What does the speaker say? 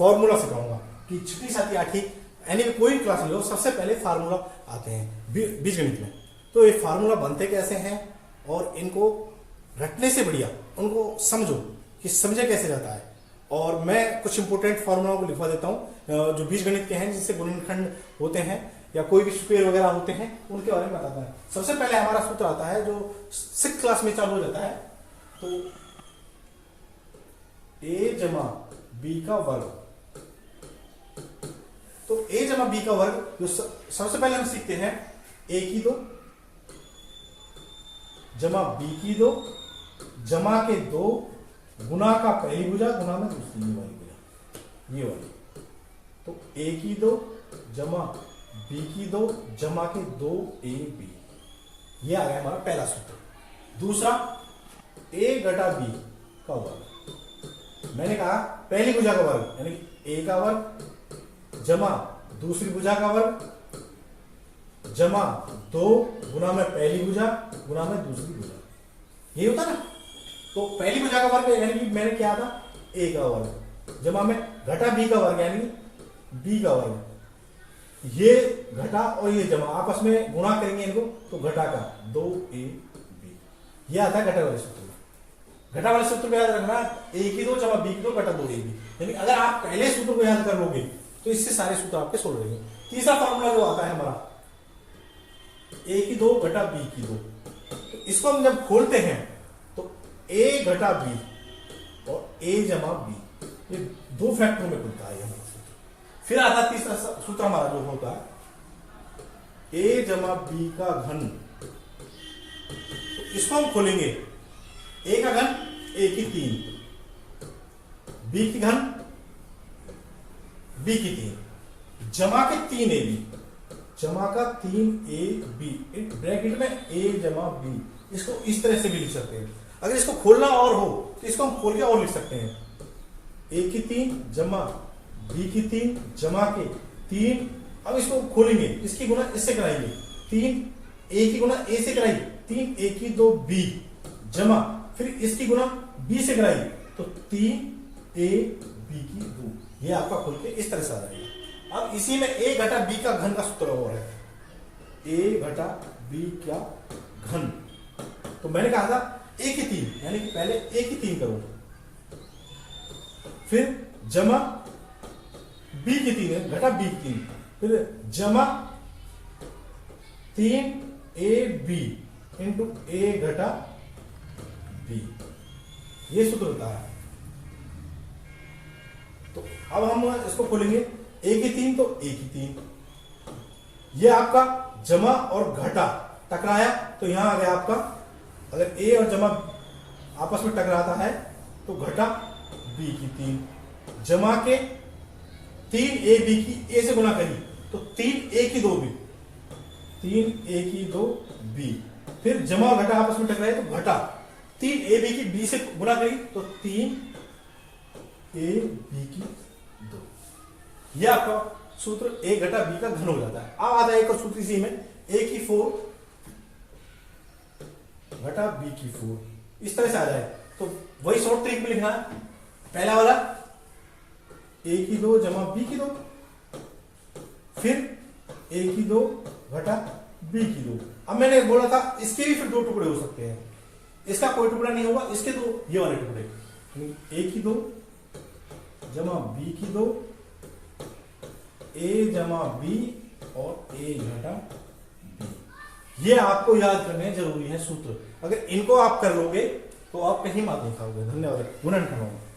Formula सिखाऊंगा कि छठी सातवीं आठवीं यानी कि कोई क्लास लो, सबसे पहले फार्मूला आते हैं बीजगणित में। तो ये फार्मूला बनते कैसे हैं और इनको रटने से बढ़िया उनको समझो कि समझे कैसे जाता है। और मैं कुछ इंपोर्टेंट फार्मूला को लिखवा देता हूँ जो बीजगणित के हैं, जिससे गुणनखंड होते हैं या कोई भी स्क्वायर वगैरह होते हैं, उनके बारे में बताता है। सबसे पहले हमारा सूत्र आता है जो 6th क्लास में चालू हो जाता है, तो a जमा बी का वर्ग। तो a जमा बी का वर्ग जो सबसे पहले हम सीखते हैं a की 2 जमा b की 2 जमा के 2 गुना का पहली भुजा गुना में दूसरी ये वाली भुजा, ये वाली। तो a की 2 जमा b की 2 जमा के 2ab, ये आ गया हमारा पहला सूत्र। दूसरा a घटा b का वर्ग, मैंने कहा पहली भुजा का वर्ग यानी कि a का वर्ग जमा दूसरी भुजा का वर्ग जमा 2 गुना में पहली भुजा गुना में दूसरी भुजा, ये होता ना। तो पहली भुजा का वर्ग यानी कि मैंने क्या था a का वर्ग जमा में घटा b का वर्ग यानी b का वर्ग, ये घटा और ये जमा आपस में गुणा करेंगे इनको तो घटा का 2ab, ये आता है घटा वाले सूत्र में। घटा वाले सूत्र को याद रखना a की 2 जमा b की 2 घटा 2ab, यानी अगर आप पहले सूत्र को याद कर लोगे तो इससे सारे सूत्र आपके सोल्व हो जाएंगे। तीसरा फॉर्मूला जो आता है हमारा a की 2 घटा b की 2, तो इसको हम जब खोलते हैं तो a घटा b और a जमा b, ये 2 फैक्टरों में खुलता है हमारा सूत्र। फिर आता तीसरा सूत्र हमारा जो होता है a जमा b का घन, तो इसको हम खोलेंगे a का घन a की 3, b की घन b की 3 जमा के 3ab, जमा का 3ab ब्रैकेट में a जमा b, इसको इस तरह से भी लिख सकते हैं। अगर इसको खोलना और हो तो इसको हम खोल के और लिख सकते हैं a की 3 जमा b की 3 जमा के 3, अब इसको खोलेंगे इसकी गुना इससे कराएंगे 3a की गुना a से कराई 3a की 2 b जमा फिर इसकी गुना b से कराई तो 3a b की 2, ये आपका खुल के इस तरह से आ जाएगा। अब इसी में a घटा b का घन का सूत्र और है a घटा b का घन, तो मैंने कहा था a की 3 यानी कि पहले a की 3 करो, फिर जमा b की 3 है घटा b की 3, फिर जमा 3ab इंटू a घटा b, ये सूत्र होता है। तो अब हम इसको खोलेंगे a की 3 तो a की 3, ये आपका जमा और घटा टकराया तो यहां आ गया आपका, अगर a और जमा आपस में टकराता है तो घटा b की 3 जमा के 3ab की a से गुणा करी तो 3a की 2b, 3a की 2b, फिर जमा और घटा आपस में टकराए तो घटा 3ab की b से गुणा करी तो 3ab की 2, यह आपका सूत्र a घटा b का घन हो जाता है। अब आता है एक और सूत्र इसी में a की 4 घटा b की 4, इस तरह से आ जाए तो वही शॉर्ट ट्रिक में लिखना है। पहला वाला a की 2 जमा b की 2, फिर a की 2 घटा b की 2। अब मैंने बोला था इसके भी फिर 2 टुकड़े हो सकते हैं, इसका कोई टुकड़ा नहीं होगा, इसके 2 ये वाले टुकड़े a की 2 जमा b की 2, a जमा b और a घटा b, ये आपको याद करने जरूरी है सूत्र। अगर इनको आप कर लोगे तो आप कहीं मात नहीं खाओगे। धन्यवाद। गुणनखंड।